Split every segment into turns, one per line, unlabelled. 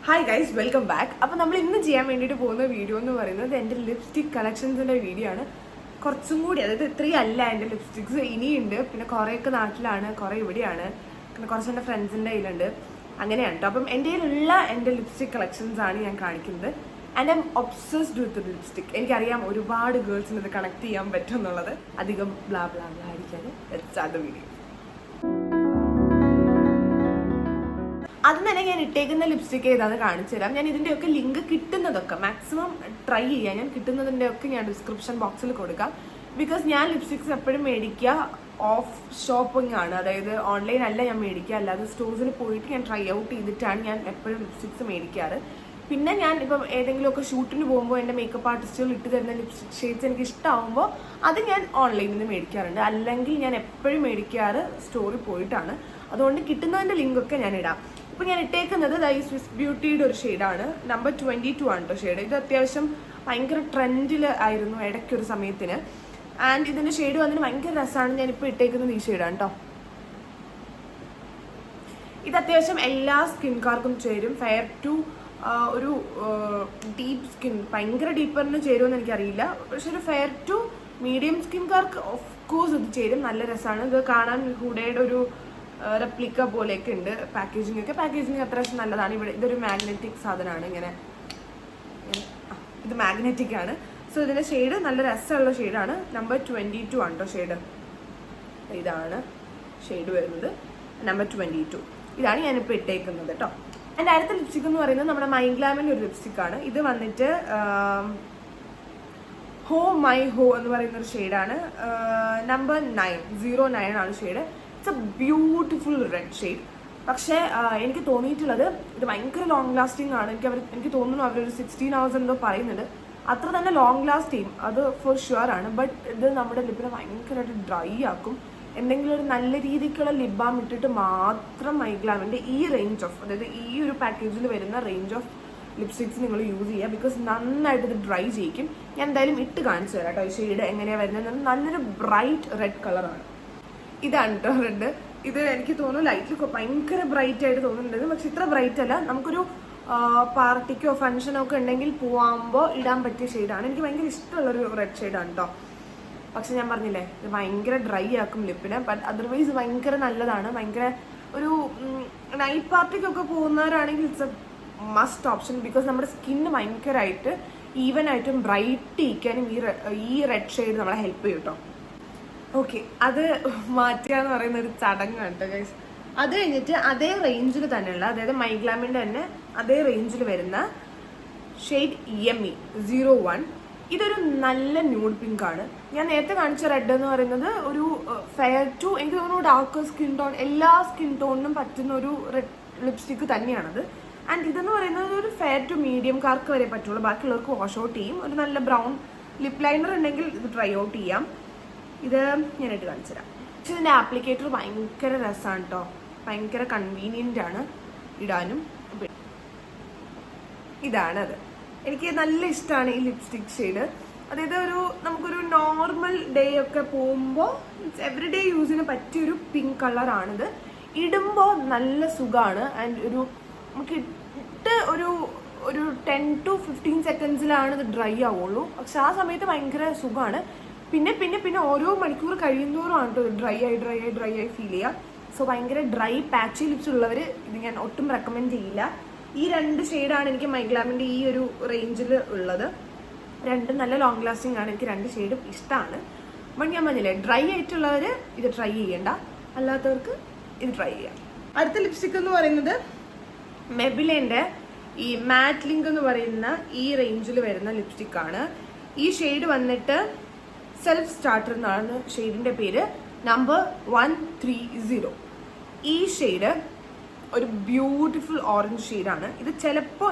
Hi guys, welcome back. അപ്പോൾ നമ്മൾ ഇന്ന് ചെയ്യാൻ വേണ്ടിയിട്ട് പോകുന്ന വീഡിയോ എന്ന് പറയുന്നത് എൻ്റെ ലിപ്സ്റ്റിക് കളക്ഷൻസിൻ്റെ വീഡിയോ ആണ്. കുറച്ചും കൂടി, അതായത് ഇത്രയും അല്ല എൻ്റെ ലിപ്സ്റ്റിക്സ് ഇനിയുണ്ട്. പിന്നെ കുറേയൊക്കെ നാട്ടിലാണ്, കുറേ ഇവിടെയാണ്, പിന്നെ കുറച്ച് എൻ്റെ ഫ്രണ്ട്സിൻ്റെ കയ്യിലുണ്ട്. അങ്ങനെയാണ് കേട്ടോ. അപ്പം എൻ്റെ കയ്യിലുള്ള എൻ്റെ ലിപ്സ്റ്റിക് കളക്ഷൻസ് ആണ് ഞാൻ കാണിക്കുന്നത്. And I'm obsessed with lipstick. എനിക്കറിയാം ഒരുപാട് ഗേൾസിന് ഇത് കണക്ട് ചെയ്യാൻ പറ്റും എന്നുള്ളത്. അധികം ബ്ലാ ബ്ലാ ബ്ലാ ആയിരിക്കാതെ ലെറ്റ്സ് സ്റ്റാർട്ട് ദ വീഡിയോ. അത് തന്നെ ഞാൻ ഇട്ടേക്കുന്ന ലിപ്സ്റ്റിക് ഏതാന്ന് കാണിച്ചു തരാം. ഞാൻ ഇതിൻ്റെയൊക്കെ ലിങ്ക് കിട്ടുന്നതൊക്കെ മാക്സിമം ട്രൈ ചെയ്യാം. ഞാൻ കിട്ടുന്നതിൻ്റെയൊക്കെ ഞാൻ ഡിസ്ക്രിപ്ഷൻ ബോക്സിൽ കൊടുക്കാം. ബിക്കോസ് ഞാൻ ലിപ്സ്റ്റിക്സ് എപ്പോഴും മേടിക്കുക ഓഫ് ഷോപ്പിംഗ് ആണ്, അതായത് ഓൺലൈൻ അല്ല ഞാൻ മേടിക്കുക, അല്ലാതെ സ്റ്റോഴ്സിൽ പോയിട്ട് ഞാൻ ട്രൈ ഔട്ട് ചെയ്തിട്ടാണ് ഞാൻ എപ്പോഴും ലിപ്സ്റ്റിക്സ് മേടിക്കാറ്. പിന്നെ ഞാൻ ഇപ്പം ഏതെങ്കിലുമൊക്കെ ഷൂട്ടിന് പോകുമ്പോൾ എൻ്റെ മേക്കപ്പ് ആർട്ടിസ്റ്റുകൾ ഇട്ട് തരുന്ന ലിപ്സ്റ്റിക് ഷെയ്ഡ്സ് എനിക്ക് ഇഷ്ടമാകുമ്പോൾ അത് ഞാൻ ഓൺലൈനിൽ നിന്ന് മേടിക്കാറുണ്ട്. അല്ലെങ്കിൽ ഞാൻ എപ്പോഴും മേടിക്കാറ് സ്റ്റോറിൽ പോയിട്ടാണ്. അതുകൊണ്ട് കിട്ടുന്നതിൻ്റെ ലിങ്കൊക്കെ ഞാൻ ഇടാം. ഇപ്പം ഞാൻ ഇട്ടേക്കുന്നത് ഈ സ്വിസ് ബ്യൂട്ടിയുടെ ഒരു ഷെയ്ഡാണ്. നമ്പർ 22 ആണ് കേട്ടോ ഷെയ്ഡ്. ഇത് അത്യാവശ്യം ഭയങ്കര ട്രെൻഡിൽ ആയിരുന്നു ഇടയ്ക്കൊരു സമയത്തിന്. ആൻഡ് ഇതിൻ്റെ ഷെയ്ഡ് വന്നിട്ട് ഭയങ്കര രസമാണ്. ഞാനിപ്പോൾ ഇട്ടേക്കുന്നത് ഈ ഷെയ്ഡാണ് കേട്ടോ. ഇത് അത്യാവശ്യം എല്ലാ സ്കിൻകാർക്കും ചേരും. ഫെയർ ടു ഒരു ഡീപ്പ് സ്കിൻ, ഭയങ്കര ഡീപ്പറിന് ചേരുമെന്ന് എനിക്കറിയില്ല, പക്ഷെ ഒരു ഫെയർ ടു മീഡിയം സ്കിൻകാർക്ക് ഓഫ് കോഴ്സ് ഇത് ചേരും. നല്ല രസമാണ്. ഇത് കാണാൻ ഹൂഡയുടെ ഒരു റെപ്ലിക്ക പോലെയൊക്കെ ഉണ്ട്. പാക്കേജിംഗ് അത്യാവശ്യം നല്ലതാണ്. ഇവിടെ ഇതൊരു മാഗ്നറ്റിക് സാധനമാണ്. ഇങ്ങനെ ഇത് മാഗ്നറ്റിക് ആണ്. സോ ഇതിൻ്റെ ഷെയ്ഡ് നല്ല രസമുള്ള ഷെയ്ഡാണ്. നമ്പർ 22 ആണ് കേട്ടോ ഷെയ്ഡ്. ഇതാണ് ഷെയ്ഡ് വരുന്നത്, നമ്പർ 22. ഇതാണ് ഞാനിപ്പോൾ ഇട്ടേക്കുന്നത് കേട്ടോ. എൻ്റെ അടുത്ത ലിപ്സ്റ്റിക് എന്ന് പറയുന്നത് നമ്മുടെ മൈഗ്ലാമിൻ്റെ ഒരു ലിപ്സ്റ്റിക് ആണ്. ഇത് വന്നിട്ട് ഹോ മൈ ഹോ എന്ന് പറയുന്ന ഒരു ഷെയ്ഡാണ്. നമ്പർ 09 ആണ് shade. It's A beautiful red shade. പക്ഷേ എനിക്ക് തോന്നിയിട്ടുള്ളത് ഇത് ഭയങ്കര ലോങ് ലാസ്റ്റിംഗ് ആണ്. എനിക്ക് തോന്നുന്നു അവരൊരു 16 hours എന്തോ പറയുന്നുണ്ട്. അത്ര തന്നെ ലോങ് ലാസ്റ്റ് ചെയ്യും, അത് ഫോർ ഷുവർ ആണ്. ബട്ട് ഇത് നമ്മുടെ ലിപ്പിനെ ഭയങ്കരമായിട്ട് ഡ്രൈ ആക്കും. എന്തെങ്കിലും ഒരു നല്ല രീതിക്കുള്ള ലിപ് ബാം ഇട്ടിട്ട് മാത്രം മൈഗ്ലാമിൻ്റെ ഈ റേഞ്ച് ഓഫ്, അതായത് ഈ ഒരു പാക്കേജിൽ വരുന്ന റേഞ്ച് ഓഫ് ലിപ്സ്റ്റിക്സ് നിങ്ങൾ യൂസ് ചെയ്യുക. ബിക്കോസ് നന്നായിട്ട് ഇത് ഡ്രൈ ചെയ്യിക്കും. ഞാൻ എന്തായാലും ഇട്ട് കാണിച്ചു തരാം കേട്ടോ ഈ ഷെയ്ഡ് എങ്ങനെയാണ് വരുന്നത്. നല്ലൊരു ബ്രൈറ്റ് റെഡ് കളറാണ്. ഇതാണ് കേട്ടോ റെഡ്. ഇത് എനിക്ക് തോന്നുന്നു ലൈറ്റിൽ ഭയങ്കര ബ്രൈറ്റ് ആയിട്ട് തോന്നുന്നുണ്ട്, പക്ഷെ ഇത്ര ബ്രൈറ്റ് അല്ല. നമുക്കൊരു പാർട്ടിക്കോ ഫംഗ്ഷനോ ഒക്കെ ഉണ്ടെങ്കിൽ പോവാകുമ്പോൾ ഇടാൻ പറ്റിയ ഷെയ്ഡാണ്. എനിക്ക് ഭയങ്കര ഇഷ്ടമുള്ളൊരു റെഡ് ഷെയ്ഡാണ് കേട്ടോ. പക്ഷെ ഞാൻ പറഞ്ഞില്ലേ, ഇത് ഭയങ്കര ഡ്രൈ ആക്കും ലിപ്പിന്. ബട്ട് അതർവൈസ് ഭയങ്കര നല്ലതാണ്. ഭയങ്കര ഒരു നൈറ്റ് പാർട്ടിക്കൊക്കെ പോകുന്നവരാണെങ്കിൽ it's a must option. Because നമ്മുടെ സ്കിന്ന് ഭയങ്കരമായിട്ട് ഈവൻ ആയിട്ടും ബ്രൈറ്റ് ചെയ്യിക്കാനും ഈ റെഡ് ഷെയ്ഡ് നമ്മളെ ഹെൽപ്പ് ചെയ്യും കേട്ടോ. ഓക്കെ, അത് മാറ്റുക എന്ന് പറയുന്ന ഒരു ചടങ്ങാണ് കേട്ടോ ഗൈസ്. അത് കഴിഞ്ഞിട്ട് അതേ റേഞ്ചിൽ തന്നെയുള്ള, അതായത് മൈഗ്ലാമിൻ്റെ തന്നെ അതേ റേഞ്ചിൽ വരുന്ന ഷെയ്ഡ് യമ്മി 01. ഇതൊരു നല്ല ന്യൂഡ് പിങ്ക് ആണ്. ഞാൻ നേരത്തെ കാണിച്ച റെഡ് എന്ന് പറയുന്നത് ഒരു ഫെയർ ടു, എനിക്ക് തോന്നുന്നു ഡാർക്ക് സ്കിൻ ടോൺ, എല്ലാ സ്കിൻ ടോണിനും പറ്റുന്ന ഒരു റെഡ് ലിപ്സ്റ്റിക്ക് തന്നെയാണത്. ആൻഡ് ഇതെന്ന് പറയുന്നത് ഒരു ഫെയർ ടു മീഡിയംകാർക്ക് വരെ പറ്റുള്ളൂ. ബാക്കിയുള്ളവർക്ക് വാഷ് ഔട്ട് ചെയ്യും. ഒരു നല്ല ബ്രൗൺ ലിപ് ലൈനർ ഉണ്ടെങ്കിൽ ഇത് ട്രൈ ഔട്ട് ചെയ്യാം. ഇത് ഞാനായിട്ട് കാണിച്ചു തരാം. പക്ഷെ ഇതിൻ്റെ ആപ്ലിക്കേറ്റർ ഭയങ്കര രസമാണ് കേട്ടോ. ഭയങ്കര കൺവീനിയൻ്റ് ആണ് ഇടാനും. ഇതാണത്. എനിക്ക് നല്ല ഇഷ്ടമാണ് ഈ ലിപ്സ്റ്റിക് ഷെയ്ഡ്. അതായത് നമുക്കൊരു നോർമൽ ഡേ ഒക്കെ പോകുമ്പോൾ എവറി ഡേ യൂസിന് പറ്റിയൊരു പിങ്ക് കളറാണിത്. ഇടുമ്പോൾ നല്ല സുഖമാണ്. ആൻഡ് നമുക്ക് ഇട്ട് ഒരു 10 to 15 secondsലാണ് ഇത് ഡ്രൈ ആവുള്ളൂ. പക്ഷെ ആ സമയത്ത് ഭയങ്കര സുഖമാണ്. പിന്നെ ഓരോ മണിക്കൂർ കഴിയുന്നതോറും ആണ് കേട്ടോ ഡ്രൈ ആയി ഫീൽ ചെയ്യുക. സോ ഭയങ്കര ഡ്രൈ പാച്ചി ലിപ്സ് ഉള്ളവർ ഇത് ഞാൻ ഒട്ടും റെക്കമെൻഡ് ചെയ്യില്ല. ഈ 2 ഷെയ്ഡാണ് എനിക്ക് മൈഗ്ലാമിൻ്റെ ഈ ഒരു റേഞ്ചിൽ ഉള്ളത്. രണ്ടും നല്ല ലോങ് ലാസ്റ്റിംഗ് ആണ്. എനിക്ക് 2 ഷെയ്ഡും ഇഷ്ടമാണ്. ബട്ട് ഞാൻ പറഞ്ഞില്ലേ, ഡ്രൈ ആയിട്ടുള്ളവർ ഇത് ട്രൈ ചെയ്യണ്ട, അല്ലാത്തവർക്ക് ഇത് ട്രൈ ചെയ്യാം. അടുത്ത ലിപ്സ്റ്റിക് എന്ന് പറയുന്നത് മെബിലിൻ്റെ ഈ മാറ്റ് ലിങ്ക് എന്ന് പറയുന്ന ഈ റേഞ്ചിൽ വരുന്ന ലിപ്സ്റ്റിക്കാണ്. ഈ ഷെയ്ഡ് വന്നിട്ട് സെൽഫ് സ്റ്റാർട്ടർ എന്നാണ് ഷെയ്ഡിൻ്റെ പേര്. നമ്പർ 130. ഈ ഷെയ്ഡ് ഒരു ബ്യൂട്ടിഫുൾ ഓറഞ്ച് ഷെയ്ഡാണ്. ഇത് ചിലപ്പോൾ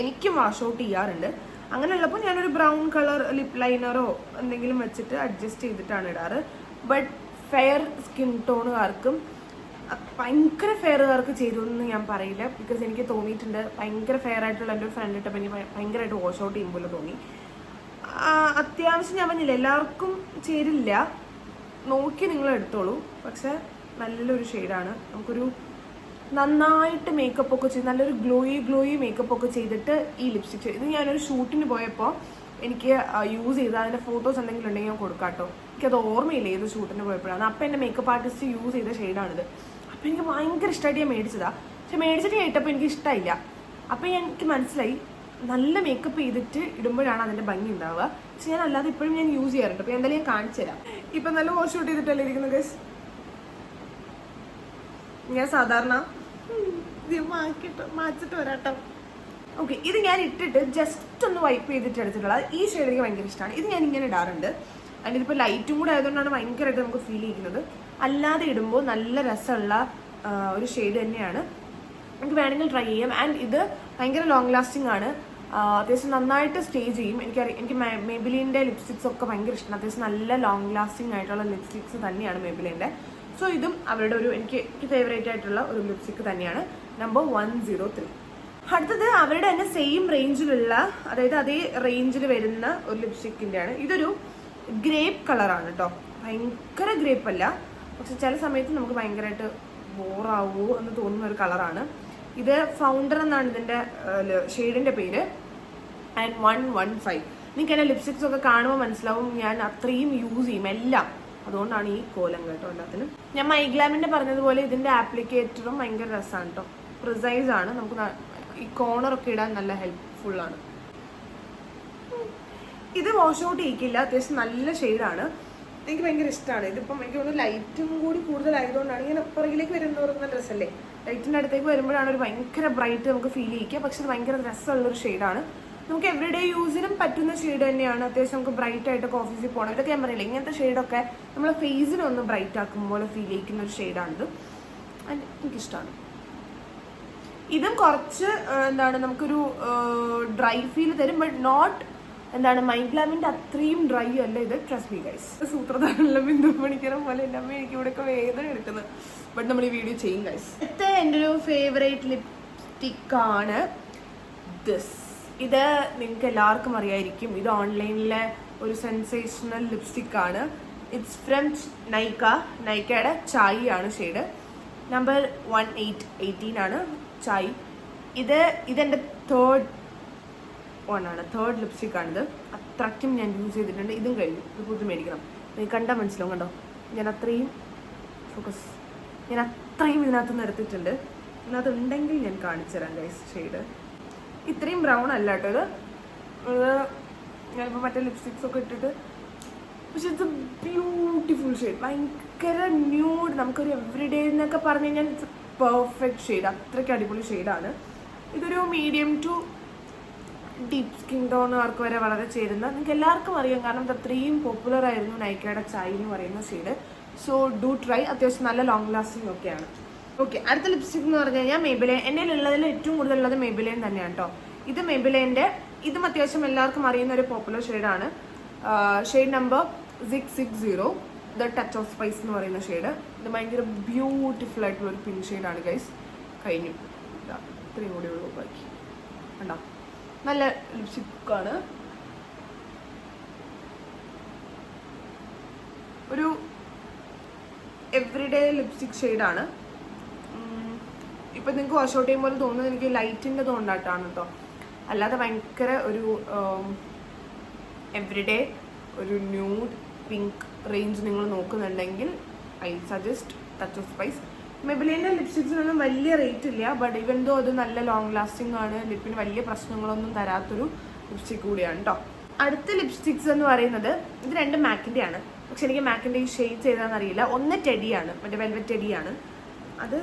എനിക്കും വാഷ് ഔട്ട് ചെയ്യാറുണ്ട്. അങ്ങനെയുള്ളപ്പോൾ ഞാനൊരു ബ്രൗൺ കളർ ലിപ് ലൈനറോ എന്തെങ്കിലും വെച്ചിട്ട് അഡ്ജസ്റ്റ് ചെയ്തിട്ടാണ് ഇടാറ്. ബട്ട് ഫെയർ സ്കിൻ ടോണുകാർക്കും ഭയങ്കര ഫെയറുകാർക്ക് ചേരുമെന്ന് ഞാൻ പറയില്ല. ബിക്കോസ് എനിക്ക് തോന്നിയിട്ടുണ്ട് ഭയങ്കര ഫെയർ ആയിട്ടുള്ള എൻ്റെ ഒരു ഫ്രണ്ട് ഇട്ടപ്പോൾ എനിക്ക് ഭയങ്കരമായിട്ട് വാഷ് ഔട്ട് ചെയ്യുമ്പോൾ തോന്നി. അത്യാവശ്യം ഞാൻ പറഞ്ഞില്ല എല്ലാവർക്കും ചേരില്ല, നോക്കി നിങ്ങൾ എടുത്തോളൂ. പക്ഷെ നല്ലൊരു ഷെയ്ഡാണ്. നമുക്കൊരു നന്നായിട്ട് മേക്കപ്പ് ഒക്കെ ചെയ്ത് നല്ലൊരു ഗ്ലോയി മേക്കപ്പ് ഒക്കെ ചെയ്തിട്ട് ഈ ലിപ്സ്റ്റിക് ഇത് ഞാനൊരു ഷൂട്ടിന് പോയപ്പോൾ എനിക്ക് യൂസ് ചെയ്ത് അതിൻ്റെ ഫോട്ടോസ് എന്തെങ്കിലും ഉണ്ടെങ്കിൽ ഞാൻ കൊടുക്കാം കേട്ടോ. എനിക്കത് ഓർമ്മയില്ല ഏത് ഷൂട്ടിന് പോയപ്പോഴാണ്. അപ്പം എൻ്റെ മേക്കപ്പ് ആർട്ടിസ്റ്റ് യൂസ് ചെയ്ത ഷെയ്ഡാണിത്. അപ്പം എനിക്ക് ഭയങ്കര ഇഷ്ടമായിട്ട് ഞാൻ മേടിച്ചതാണ്. പക്ഷെ മേടിച്ചിട്ട് കേട്ടപ്പോൾ എനിക്ക് ഇഷ്ടമായില്ല. അപ്പം എനിക്ക് മനസ്സിലായി നല്ല മേക്കപ്പ് ചെയ്തിട്ട് ഇടുമ്പോഴാണ് അതിൻ്റെ ഭംഗി ഉണ്ടാവുക. പക്ഷെ ഞാൻ അല്ലാതെ ഇപ്പോഴും ഞാൻ യൂസ് ചെയ്യാറുണ്ട്. അപ്പോൾ എന്തായാലും ഞാൻ കാണിച്ചു തരാം. ഇപ്പം നല്ല വാഷ് ഷൂട്ട് ചെയ്തിട്ടല്ലേ ഇരിക്കുന്നത് ഗൈസ്. ഞാൻ സാധാരണ മാച്ചിട്ട് വരാട്ടോ. ഓക്കെ, ഇത് ഞാൻ ഇട്ടിട്ട് ജസ്റ്റ് ഒന്ന് വൈപ്പ് ചെയ്തിട്ട് എടുത്തിട്ടുള്ളത്. ഈ ഷെയ്ഡ് എനിക്ക് ഭയങ്കര ഇഷ്ടമാണ്. ഇത് ഞാൻ ഇങ്ങനെ ഇടാറുണ്ട്. അതിൻ്റെ ഇതിപ്പോൾ ലൈറ്റും കൂടെ ആയതുകൊണ്ടാണ് ഭയങ്കരമായിട്ട് നമുക്ക് ഫീൽ ചെയ്യുന്നത്. അല്ലാതെ ഇടുമ്പോൾ നല്ല രസമുള്ള ഒരു ഷെയ്ഡ് തന്നെയാണ്. നമുക്ക് വേണമെങ്കിൽ ട്രൈ ചെയ്യാം. ആൻഡ് ഇത് ഭയങ്കര ലോങ് ലാസ്റ്റിംഗ് ആണ്. അത്യാവശ്യം നന്നായിട്ട് സ്റ്റേ ചെയ്യും. എനിക്ക് മെബിലിൻ്റെ ലിപ്സ്റ്റിക്സ് ഒക്കെ ഭയങ്കര ഇഷ്ടമാണ്. അത്യാവശ്യം നല്ല ലോങ് ലാസ്റ്റിംഗ് ആയിട്ടുള്ള ലിപ്സ്റ്റിക്സ് തന്നെയാണ് മെബിലിൻ്റെ. സോ ഇതും അവരുടെ ഒരു എനിക്ക് ഫേവറേറ്റ് ആയിട്ടുള്ള ഒരു ലിപ്സ്റ്റിക് തന്നെയാണ്. നമ്പർ 103. അടുത്തത് അവരുടെ തന്നെ സെയിം റേഞ്ചിലുള്ള, അതായത് അതേ റേഞ്ചിൽ വരുന്ന ഒരു ലിപ്സ്റ്റിക്കിൻ്റെ ആണ്. ഇതൊരു ഗ്രേപ്പ് കളറാണ് കേട്ടോ. ഭയങ്കര ഗ്രേപ്പ് അല്ല, പക്ഷെ ചില സമയത്ത് നമുക്ക് ഭയങ്കരമായിട്ട് ബോറാവോ എന്ന് തോന്നുന്ന ഒരു കളറാണ് ഇത്. ഫൗണ്ടർ എന്നാണ് ഇതിൻ്റെ ഷെയ്ഡിൻ്റെ പേര്. ആൻഡ് 115. നിങ്ങൾക്ക് എൻ്റെ ലിപ്സ്റ്റിക്സ് ഒക്കെ കാണുമ്പോൾ മനസ്സിലാവും ഞാൻ അത്രയും യൂസ് ചെയ്യും എല്ലാം. അതുകൊണ്ടാണ് ഈ കോലം കേട്ടോ എല്ലാത്തിനും. ഞാൻ മൈഗ്ലാമിൻ്റെ പറഞ്ഞതുപോലെ ഇതിൻ്റെ ആപ്ലിക്കേറ്ററും ഭയങ്കര രസമാണ് കേട്ടോ. പ്രിസൈസ് ആണ്. നമുക്ക് ഈ കോർണറൊക്കെ ഇടാൻ നല്ല ഹെൽപ്ഫുള്ളാണ്. ഇത് വാഷ് ഔട്ട് ചെയ്യിക്കില്ല. അത്യാവശ്യം നല്ല ഷെയ്ഡാണ്. എനിക്ക് ഭയങ്കര ഇഷ്ടമാണ്. ഇതിപ്പം എനിക്ക് തോന്നുന്നു ലൈറ്റും കൂടി കൂടുതലായതുകൊണ്ടാണ്. ഇങ്ങനെ പുറകിലേക്ക് വരുന്നവരുന്ന ഡ്രസ്സല്ലേ, ലൈറ്റിൻ്റെ അടുത്തേക്ക് വരുമ്പോഴാണ് ഒരു ഭയങ്കര ബ്രൈറ്റ് നമുക്ക് ഫീൽ ചെയ്യിക്കുക. പക്ഷെ ഇത് ഭയങ്കര രസമുള്ളൊരു ഷെയ്ഡാണ്. നമുക്ക് എവറിഡേ യൂസിനും പറ്റുന്ന ഷെയ്ഡ് തന്നെയാണ്. അത്യാവശ്യം നമുക്ക് ബ്രൈറ്റ് ആയിട്ടൊക്കെ ഓഫീസിൽ പോകണം. ഇതൊക്കെ ഞാൻ പറയില്ല, ഇങ്ങനത്തെ ഷെയ്ഡൊക്കെ നമ്മളെ ഫേസിനൊന്ന് ബ്രൈറ്റ് ആക്കുമ്പോൾ ഫീൽ ചെയ്യിക്കുന്ന ഒരു ഷെയ്ഡാണിത്. എനിക്കിഷ്ടമാണ്. ഇതും കുറച്ച് എന്താണ് നമുക്കൊരു ഡ്രൈ ഫീൽ തരും. ബട്ട് നോട്ട് എന്താണ് മൈഗ്ലാമിൻ്റെ അത്രയും ഡ്രൈ അല്ല ഇത്. Trust me guys. സൂത്രധാരനുള്ള ബിന്ദു പണിക്കരം പോലെ എൻ്റെ അമ്മ എനിക്ക് ഇവിടെയൊക്കെ വേദന എടുക്കുന്നത്. ബട്ട് നമ്മൾ ഈ വീഡിയോ ചെയ്യും ഗൈസ്. അടുത്ത എൻ്റെ ഒരു ഫേവറേറ്റ് ലിപ്സ്റ്റിക്കാണ് ദിസ്. ഇത് നിങ്ങൾക്ക് എല്ലാവർക്കും അറിയായിരിക്കും. ഇത് ഓൺലൈനിലെ ഒരു സെൻസേഷണൽ ലിപ്സ്റ്റിക്കാണ്. ഇറ്റ്സ് ഫ്രം നൈക്കയുടെ ചായ് ആണ് ഷെയ്ഡ്. നമ്പർ 18 ആണ് ചായ്. ഇതെൻ്റെ തേർഡ് ലിപ്സ്റ്റിക്കാണിത്. അത്രയ്ക്കും ഞാൻ യൂസ് ചെയ്തിട്ടുണ്ട്. ഇതും കഴിഞ്ഞു. ഇത് പുതിയ മേടിക്കണം. നിങ്ങൾക്ക് കണ്ടാൽ മനസ്സിലാവും. കണ്ടോ, ഞാൻ അത്രയും ഇതിനകത്ത് നിന്ന് എടുത്തിട്ടുണ്ട്. ഇതിനകത്ത് ഉണ്ടെങ്കിൽ ഞാൻ കാണിച്ചു തരാം ഗൈസ്. ഷെയ്ഡ് ഇത്രയും ബ്രൗൺ അല്ല കേട്ടോ ഇത്. ഞാനിപ്പോൾ മറ്റേ ലിപ്സ്റ്റിക്സ് ഒക്കെ ഇട്ടിട്ട്, പക്ഷെ ഇറ്റ്സ് എ ബ്യൂട്ടിഫുൾ ഷെയ്ഡ്. ഭയങ്കര ന്യൂഡ്. നമുക്കൊരു എവറിഡേ എന്നൊക്കെ പറഞ്ഞു കഴിഞ്ഞാൽ ഇറ്റ്സ് പെർഫെക്റ്റ് ഷെയ്ഡ്. അത്രയ്ക്ക് അടിപൊളി ഷെയ്ഡാണ്. ഇതൊരു മീഡിയം ടു ഡീപ്പ് സ്കിൻ ടോണുകാർക്ക് വരെ വളരെ ചേരുന്ന, നിങ്ങൾക്ക് എല്ലാവർക്കും അറിയാം. കാരണം ഇത് അത്രയും പോപ്പുലർ ആയിരുന്നു നൈക്കയുടെ ചായ് എന്ന് പറയുന്ന ഷെയ്ഡ്. So do try. അത്യാവശ്യം നല്ല ലോങ് ലാസ്റ്റിംഗ് ഒക്കെയാണ്. ഓക്കെ, അടുത്ത ലിപ്സ്റ്റിക് എന്ന് പറഞ്ഞു കഴിഞ്ഞാൽ മെബിലെയിൻ. എൻ്റെ ഉള്ളതിൽ ഏറ്റവും കൂടുതലുള്ളത് മെബിലെയിൻ തന്നെയാണ് കേട്ടോ. ഇത് മെബിലെയിൻ്റെ, ഇതും അത്യാവശ്യം എല്ലാവർക്കും അറിയുന്ന ഒരു പോപ്പുലർ ഷെയ്ഡാണ്. Shade number 660, the touch of spice എന്ന് പറയുന്ന ഷെയ്ഡ്. ഇത് ഭയങ്കര ബ്യൂട്ടിഫുൾ ആയിട്ടുള്ള ഒരു പിങ്ക് ഷെയ്ഡാണ് ഗൈസ്. കഴിഞ്ഞു. ഇത്രയും കൂടി ഉള്ളൂ ബാക്കി. കണ്ടോ, നല്ല ലിപ്സ്റ്റിക്കാണ്. ഒരു എവറിഡേ ലിപ്സ്റ്റിക് ഷെയ്ഡാണ്. ഇപ്പം നിങ്ങൾക്ക് വാഷ് ഔട്ട് ചെയ്യുമ്പോൾ തോന്നുന്നത് എനിക്ക് ലൈറ്റിൻ്റെ തോണ്ടായിട്ടാണ് കേട്ടോ. അല്ലാതെ ഭയങ്കര ഒരു എവറിഡേ ഒരു ന്യൂഡ് പിങ്ക് റേഞ്ച് നിങ്ങൾ നോക്കുന്നുണ്ടെങ്കിൽ I suggest touch of spice. മെബിലിൻ്റെ ലിപ്സ്റ്റിക്സിനൊന്നും വലിയ റേറ്റ് ഇല്ല. ബട്ട് ഇവൻ ദോ അത് നല്ല ലോങ് ലാസ്റ്റിംഗ് ആണ്. ലിപ്പിന് വലിയ പ്രശ്നങ്ങളൊന്നും തരാത്തൊരു ലിപ്സ്റ്റിക് കൂടിയാണ് കേട്ടോ. അടുത്ത ലിപ്സ്റ്റിക്സ് എന്ന് പറയുന്നത് ഇത് രണ്ടും മാക്കിൻ്റെ ആണ്. പക്ഷെ എനിക്ക് മാക്കിൻ്റെ ഈ ഷെയ്ഡ്സ് ഏതാണെന്ന് അറിയില്ല. ഒന്ന് ടെഡിയാണ്, മറ്റേ വെൽവെറ്റ് ടെഡിയാണ്. അത്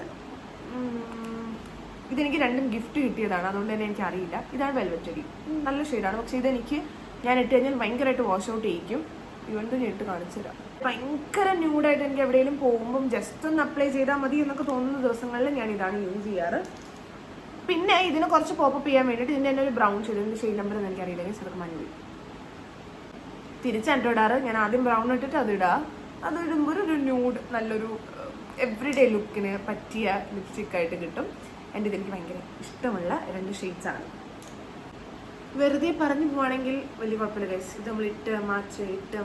ഇതെനിക്ക് രണ്ടും ഗിഫ്റ്റ് കിട്ടിയതാണ്, അതുകൊണ്ട് തന്നെ എനിക്ക് അറിയില്ല. ഇതാണ് വെൽവെറ്റ് ടെഡി. നല്ല ഷെയ്ഡാണ്. പക്ഷെ ഇതെനിക്ക് ഞാൻ ഇട്ട് കഴിഞ്ഞാൽ ഭയങ്കരമായിട്ട് വാഷ് ഔട്ട് ചെയ്യിക്കും. ഇവൻ്റെ ഞാൻ ഇട്ട് കാണിച്ചു തരാം. ഭയങ്കര ന്യൂഡായിട്ട് എനിക്ക് എവിടെയെങ്കിലും പോകുമ്പം ജസ്റ്റ് ഒന്ന് അപ്ലൈ ചെയ്താൽ മതി എന്നൊക്കെ തോന്നുന്ന ദിവസങ്ങളിൽ ഞാൻ ഇതാണ് യൂസ് ചെയ്യാറ്. പിന്നെ ഇതിനെ കുറച്ച് പോപ്പപ്പ് ചെയ്യാൻ വേണ്ടിയിട്ട് ഇതിൻ്റെ തന്നെ ഒരു ബ്രൗൺ ഷെയ്ഡ്, ഇതിൻ്റെ ഷെയ്ഡ് നമ്പർ എന്ന് എനിക്കറിയില്ലെങ്കിൽ ചെറുപ്പം മഞ്ഞ തിരിച്ചാണ് ഇടാറ്. ഞാൻ ആദ്യം ബ്രൗൺ ഇട്ടിട്ട് അതിടുക. അതിടുമ്പോൾ ഒരു ന്യൂഡ് നല്ലൊരു എവറിഡേ ലുക്കിന് പറ്റിയ ലിപ്സ്റ്റിക്കായിട്ട് കിട്ടും. എൻ്റെ ഇതെനിക്ക് ഭയങ്കര ഇഷ്ടമുള്ള രണ്ട് ഷെയ്ഡ്സാണ്. വെറുതെ പറഞ്ഞു പോവാണെങ്കിൽ വലിയ കുഴപ്പമില്ല ഗൈസ്. ഇത് നമ്മൾ ഇട്ട്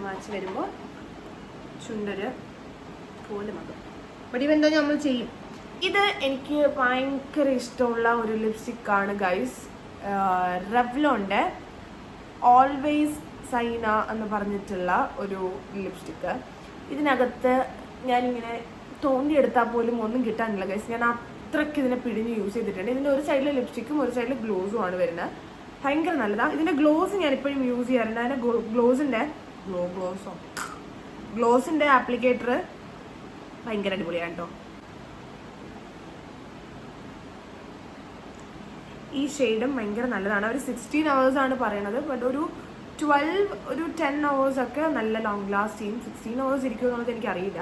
മാച്ച് വരുമ്പോൾ ചുണ്ടര് പോലെ മതി. ബട്ട് ഇവ എന്താ നമ്മൾ ചെയ്യും. ഇത് എനിക്ക് ഭയങ്കര ഇഷ്ടമുള്ള ഒരു ലിപ്സ്റ്റിക്കാണ് ഗൈസ്. റെവ്ലോൻ്റെ ഓൾവേസ് സൈന എന്ന് പറഞ്ഞിട്ടുള്ള ഒരു ലിപ്സ്റ്റിക്ക്. ഇതിനകത്ത് ഞാനിങ്ങനെ തോണ്ടിയെടുത്താൽ പോലും ഒന്നും കിട്ടാനില്ല ഗൈസ്. ഞാൻ അത്രയ്ക്ക് ഇതിനെ പിടിഞ്ഞ് യൂസ് ചെയ്തിട്ടുണ്ട്. ഇതിൻ്റെ ഒരു സൈഡിൽ ലിപ്സ്റ്റിക്കും ഒരു സൈഡിൽ ഗ്ലോസും ആണ് വരുന്നത്. ഭയങ്കര നല്ലതാണ്. ഇതിൻ്റെ ഗ്ലോസ് ഞാൻ ഇപ്പോഴും യൂസ് ചെയ്യാറുണ്ട്. അതിൻ്റെ ഗ്ലോസിൻ്റെ ആപ്ലിക്കേറ്റർ ഭയങ്കര അടിപൊളിയാണ് കേട്ടോ. ഈ ഷെയ്ഡും ഭയങ്കര നല്ലതാണ്. അവർ 16 hours ആണ് പറയണത്. ബട്ട് ഒരു 10 hours ഒക്കെ നല്ല ലോങ് ലാസ്റ്റ് ചെയ്യും. 16 hours ഇരിക്കുമെന്നുള്ളത് എനിക്കറിയില്ല.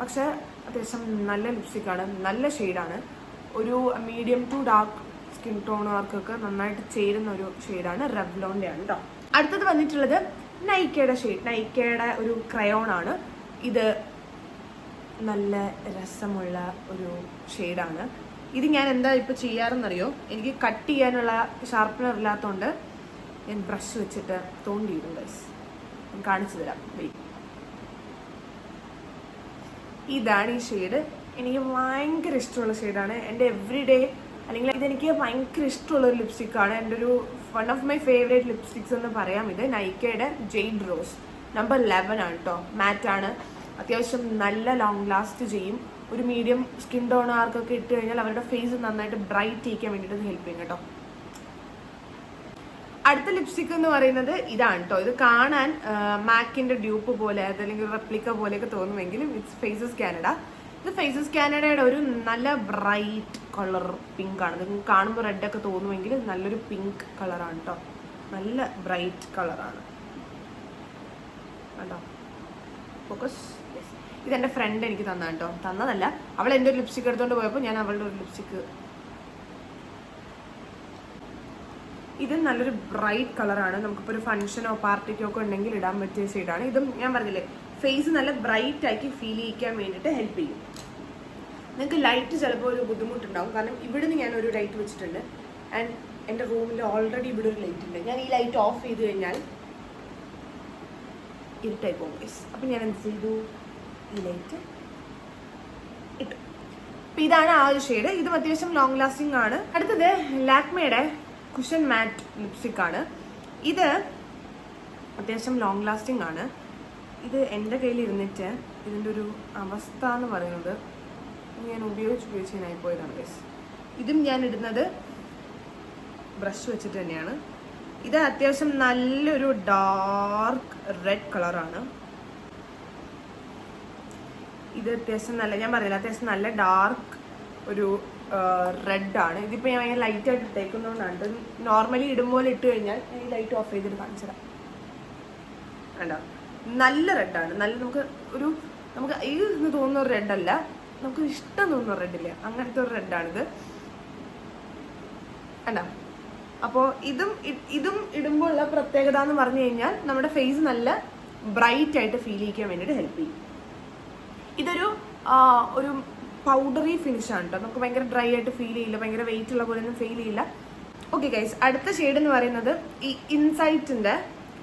പക്ഷെ അത്യാവശ്യം നല്ല ലിപ്സ്റ്റിക്കാണ്, നല്ല ഷെയ്ഡാണ്. ഒരു മീഡിയം ടു ഡാർക്ക് സ്കിൻ ടോണുകാർക്കൊക്കെ നന്നായിട്ട് ചേരുന്ന ഒരു ഷെയ്ഡാണ്. റെവ്ലോൻ്റെ ആണ് കേട്ടോ. അടുത്തത് വന്നിട്ടുള്ളത് നൈക്കയുടെ ഷെയ്ഡ്. നൈക്കയുടെ ഒരു ക്രയോൺ ആണ് ഇത്. നല്ല രസമുള്ള ഒരു ഷെയ്ഡാണ് ഇത്. ഞാൻ എന്താ ഇപ്പോൾ ചെയ്യാറെന്നറിയോ, എനിക്ക് കട്ട് ചെയ്യാനുള്ള ഷാർപ്പനർ ഇല്ലാത്തതുകൊണ്ട് ഞാൻ ബ്രഷ് വെച്ചിട്ട് തോണ്ടിയിടും ഗൈസ്. ഞാൻ കാണിച്ചു തരാം. ഇതാണ് ഈ ഷെയ്ഡ്. എനിക്ക് ഭയങ്കര ഇഷ്ടമുള്ള ഷെയ്ഡാണ്. എൻ്റെ എവറി ഡേ അല്ലെങ്കിൽ ഇതെനിക്ക് ഭയങ്കര ഇഷ്ടമുള്ളൊരു ലിപ്സ്റ്റിക്കാണ്. എൻ്റെ ഒരു one of my favourite lipsticks എന്ന് പറയാം. ഇത് നൈക്കയുടെ ജെയ്ഡ് റോസ് നമ്പർ 11 ആണ് കേട്ടോ. മാറ്റാണ്. അത്യാവശ്യം നല്ല ലോങ് ലാസ്റ്റ് ചെയ്യും. ഒരു മീഡിയം സ്കിൻ ടോണുകാർക്കൊക്കെ ഇട്ട് കഴിഞ്ഞാൽ അവരുടെ ഫേസ് നന്നായിട്ട് ബ്രൈറ്റ് ചെയ്യിക്കാൻ വേണ്ടിയിട്ട് ഹെൽപ്പ് ചെയ്യും കേട്ടോ. അടുത്ത ലിപ്സ്റ്റിക് എന്ന് പറയുന്നത് ഇതാണ് കേട്ടോ. ഇത് കാണാൻ മാക്കിന്റെ ഡ്യൂപ്പ് പോലെ അതല്ലെങ്കിൽ റെപ്ലിക്ക പോലെയൊക്കെ തോന്നുമെങ്കിലും ഇറ്റ്സ് ഫേസസ് കാനഡ. ഇത് ഫേസസ് കാനഡയുടെ ഒരു നല്ല ബ്രൈറ്റ് കളർ പിങ്ക് ആണ്. നിങ്ങൾക്ക് കാണുമ്പോൾ റെഡ് ഒക്കെ തോന്നുമെങ്കിൽ നല്ലൊരു പിങ്ക് കളറാണ് കേട്ടോ. നല്ല ബ്രൈറ്റ് കളറാണ് കേട്ടോ. ഫോക്കസ്. ഇതെൻ്റെ ഫ്രണ്ട് എനിക്ക് തന്നാണ് കേട്ടോ. തന്നതല്ല, അവൾ എൻ്റെ ഒരു ലിപ്സ്റ്റിക് എടുത്തുകൊണ്ട് പോയപ്പോൾ ഞാൻ അവളുടെ ഒരു ലിപ്സ്റ്റിക്ക്. ഇത് നല്ലൊരു ബ്രൈറ്റ് കളറാണ്. നമുക്കിപ്പോൾ ഒരു ഫംഗ്ഷനോ പാർട്ടിക്കോ ഒക്കെ ഉണ്ടെങ്കിൽ ഇടാൻ പറ്റിയ ഷെയ്ഡാണ്. ഇതും ഞാൻ പറഞ്ഞില്ലേ ഫേസ് നല്ല ബ്രൈറ്റ് ആക്കി ഫീൽ ചെയ്യിക്കാൻ വേണ്ടിയിട്ട് ഹെൽപ്പ് ചെയ്യും. നിങ്ങൾക്ക് ലൈറ്റ് ചിലപ്പോൾ ഒരു ബുദ്ധിമുട്ടുണ്ടാവും. കാരണം ഇവിടുന്ന് ഞാനൊരു ലൈറ്റ് വെച്ചിട്ടുണ്ട്. ആൻഡ് എൻ്റെ റൂമിൽ ഓൾറെഡി ഇവിടെ ഒരു ലൈറ്റ് ഉണ്ട്. ഞാൻ ഈ ലൈറ്റ് ഓഫ് ചെയ്ത് കഴിഞ്ഞാൽ ഇരുട്ടായി പോകും ഗൈസ്. അപ്പം ഞാൻ എന്ത് ചെയ്തു, ഈ ലൈറ്റ് ഇട്ടു. അപ്പം ഇതാണ് ആ ഒരു ഷെയ്ഡ്. ഇതും അത്യാവശ്യം ലോങ് ലാസ്റ്റിംഗ് ആണ്. അടുത്തത് ലാക്മേയുടെ കുഷൻ മാറ്റ് ലിപ്സ്റ്റിക് ആണ്. ഇത് അത്യാവശ്യം ലോങ് ലാസ്റ്റിംഗ് ആണ്. ഇത് എൻ്റെ കയ്യിൽ ഇരുന്നിട്ട് ഇതിൻ്റെ ഒരു അവസ്ഥ എന്ന് പറയുന്നത് ഞാൻ ഉപയോഗിച്ച് ഞാനായി പോയതാണ് ഗൈസ്. ഇതും ഞാൻ ഇടുന്നത് ബ്രഷ് വെച്ചിട്ട് തന്നെയാണ്. ഇത് അത്യാവശ്യം നല്ലൊരു ഡാർക്ക് റെഡ് കളറാണ്. ഇത് അത്യാവശ്യം നല്ല, ഞാൻ പറഞ്ഞില്ല അത്യാവശ്യം നല്ല ഡാർക്ക് ഒരു റെഡാണ്. ഇതിപ്പോൾ ഞാൻ ഭയങ്കര ലൈറ്റായിട്ട് ഇട്ടേക്കുന്നതുകൊണ്ടാണ്. നോർമലി ഇടുമ്പോൾ ഇട്ട് കഴിഞ്ഞാൽ ഞാൻ ഈ ലൈറ്റ് ഓഫ് ചെയ്തിട്ട് കാണിച്ചിടാം. വേണ്ട, നല്ല റെഡാണ്. നല്ല നമുക്ക് ഈ എന്ന് തോന്നുന്ന ഒരു റെഡല്ല, നമുക്ക് ഇഷ്ടം തോന്നുന്ന റെഡില്ല, അങ്ങനത്തെ ഒരു റെഡാണിത്. വേണ്ട. അപ്പോൾ ഇതും ഇടുമ്പോൾ ഉള്ള പ്രത്യേകത എന്ന് പറഞ്ഞു കഴിഞ്ഞാൽ നമ്മുടെ ഫേസ് നല്ല ബ്രൈറ്റ് ആയിട്ട് ഫീൽ ചെയ്യിക്കാൻ വേണ്ടിയിട്ട് ഹെൽപ്പ് ചെയ്യും. ഇതൊരു ഒരു പൗഡറി ഫിനിഷാണ് കേട്ടോ. നമുക്ക് ഭയങ്കര ഡ്രൈ ആയിട്ട് ഫീൽ ചെയ്യില്ല, ഭയങ്കര വെയിറ്റ് ഉള്ള പോലെ ഒന്നും ഫീൽ ചെയ്യില്ല. ഓക്കെ ഗൈസ്, അടുത്ത ഷെയ്ഡ് എന്ന് പറയുന്നത് ഈ ഇൻസൈറ്റിൻ്റെ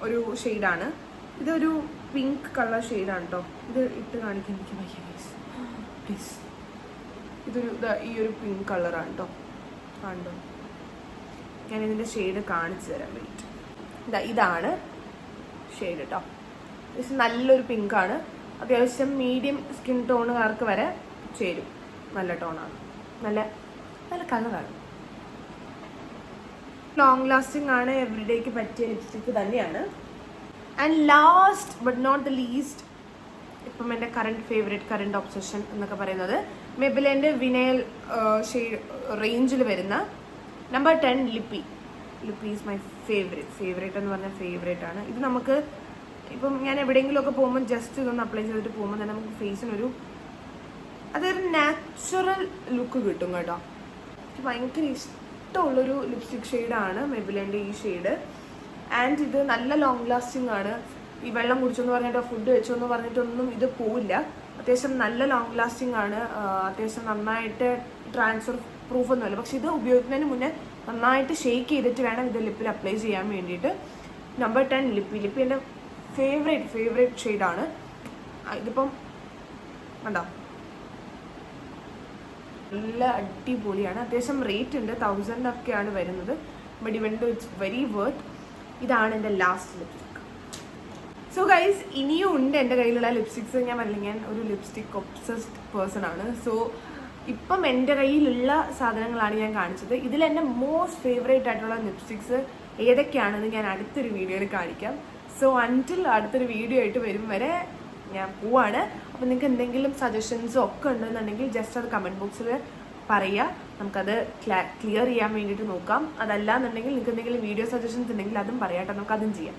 ഒരു ഷെയ്ഡാണ്. ഇതൊരു പിങ്ക് കളർ ഷെയ്ഡാണ് കേട്ടോ. ഇത് ഇട്ട് കാണിക്കാൻ എനിക്ക് വയ്യ ഗൈസ്, പ്ലീസ്. ഈ ഒരു പിങ്ക് കളറാണ് കേട്ടോ. കണ്ടോ, ഞാൻ ഇതിൻ്റെ ഷെയ്ഡ് കാണിച്ചു തരാം. വെയിറ്റ്. ഇതാണ് ഷെയ്ഡ് കേട്ടോ. നല്ലൊരു പിങ്കാണ്. അത്യാവശ്യം മീഡിയം സ്കിൻ ടോണുകാർക്ക് വരെ ചേരും. നല്ല ടോണാണ്, നല്ല നല്ല കളറാണ്. ലോങ് ലാസ്റ്റിംഗ് ആണ്. എവറിഡേക്ക് പറ്റിയ ലിപ്സ്റ്റിക്ക് തന്നെയാണ്. And last but not the least, ഇപ്പം എൻ്റെ കറണ്ട് ഒബ്സഷൻ എന്നൊക്കെ പറയുന്നത് മെബിലിൻ്റെ വിനയൽ ഷെയ്ഡ് റേഞ്ചിൽ വരുന്ന നമ്പർ 10 ലിപ്പി ഈസ് മൈ ഫേവറേറ്റ് എന്ന് പറഞ്ഞാൽ ഫേവറേറ്റ് ആണ്. ഇത് നമുക്ക് ഇപ്പം ഞാൻ എവിടെയെങ്കിലുമൊക്കെ പോകുമ്പോൾ ജസ്റ്റ് ഇതൊന്ന് അപ്ലൈ ചെയ്തിട്ട് പോകുമ്പോൾ തന്നെ നമുക്ക് ഫേസിനൊരു അതൊരു നാച്ചുറൽ ലുക്ക് കിട്ടും കേട്ടോ. എനിക്ക് ഭയങ്കര ഇഷ്ടമുള്ളൊരു ലിപ്സ്റ്റിക് ഷെയ്ഡാണ് മെബിലിൻ്റെ ഈ ഷെയ്ഡ്. ആൻഡ് ഇത് നല്ല ലോങ് ലാസ്റ്റിംഗ് ആണ്. ഈ വെള്ളം കുടിച്ചെന്ന് പറഞ്ഞിട്ടോ ഫുഡ് വെച്ചോ എന്ന് പറഞ്ഞിട്ടൊന്നും ഇത് പോവില്ല. അത്യാവശ്യം നല്ല ലോങ് ലാസ്റ്റിംഗ് ആണ്. അത്യാവശ്യം നന്നായിട്ട് ട്രാൻസ്ഫർ പ്രൂഫ് ഒന്നുമില്ല. പക്ഷെ ഇത് ഉപയോഗിക്കുന്നതിന് മുന്നേ നന്നായിട്ട് ഷെയ്ക്ക് ചെയ്തിട്ട് വേണം ഇത് ലിപ്പിൽ അപ്ലൈ ചെയ്യാൻ വേണ്ടിയിട്ട്. നമ്പർ 10 ലിപ്പി എൻ്റെ ഫേവറേറ്റ് ഷെയ്ഡാണ്. ഇതിപ്പം കണ്ടോ, നല്ല അടിപൊളിയാണ്. അത്യാവശ്യം റേറ്റ് ഉണ്ട്, 1000 ഒക്കെയാണ് വരുന്നത്. ബട്ട് ഇവൻ ടു ഇറ്റ്സ് വെരി വർത്ത്. ഇതാണ് എൻ്റെ ലാസ്റ്റ് ലിപ്സ്റ്റിക്. സോ ഗൈസ്, ഇനിയും ഉണ്ട് എൻ്റെ കയ്യിലുള്ള ലിപ്സ്റ്റിക്സ്. ഞാൻ ഒരു ലിപ്സ്റ്റിക് ഒബ്സസ്ഡ് പേഴ്സൺ ആണ്. സോ ഇപ്പം എൻ്റെ കയ്യിലുള്ള സാധനങ്ങളാണ് ഞാൻ കാണിച്ചത്. ഇതിൽ എൻ്റെ മോസ്റ്റ് ഫേവറേറ്റ് ആയിട്ടുള്ള ലിപ്സ്റ്റിക്സ് ഏതൊക്കെയാണെന്ന് ഞാൻ അടുത്തൊരു വീഡിയോയിൽ കാണിക്കാം. സോ അൺടിൽ അടുത്തൊരു വീഡിയോ ആയിട്ട് വരും വരെ ഞാൻ പോവാണ്. അപ്പോൾ നിങ്ങൾക്ക് എന്തെങ്കിലും സജഷൻസോ ഒക്കെ ഉണ്ടെന്നുണ്ടെങ്കിൽ ജസ്റ്റ് അത് കമൻറ്റ് ബോക്സിൽ പറയുക. നമുക്കത് ക്ലിയർ ചെയ്യാൻ വേണ്ടിയിട്ട് നോക്കാം. അതല്ല എന്നുണ്ടെങ്കിൽ നിങ്ങൾക്ക് എന്തെങ്കിലും വീഡിയോ സജഷൻസ് ഉണ്ടെങ്കിൽ അതും പറയാം കേട്ടോ, നമുക്കതും ചെയ്യാം.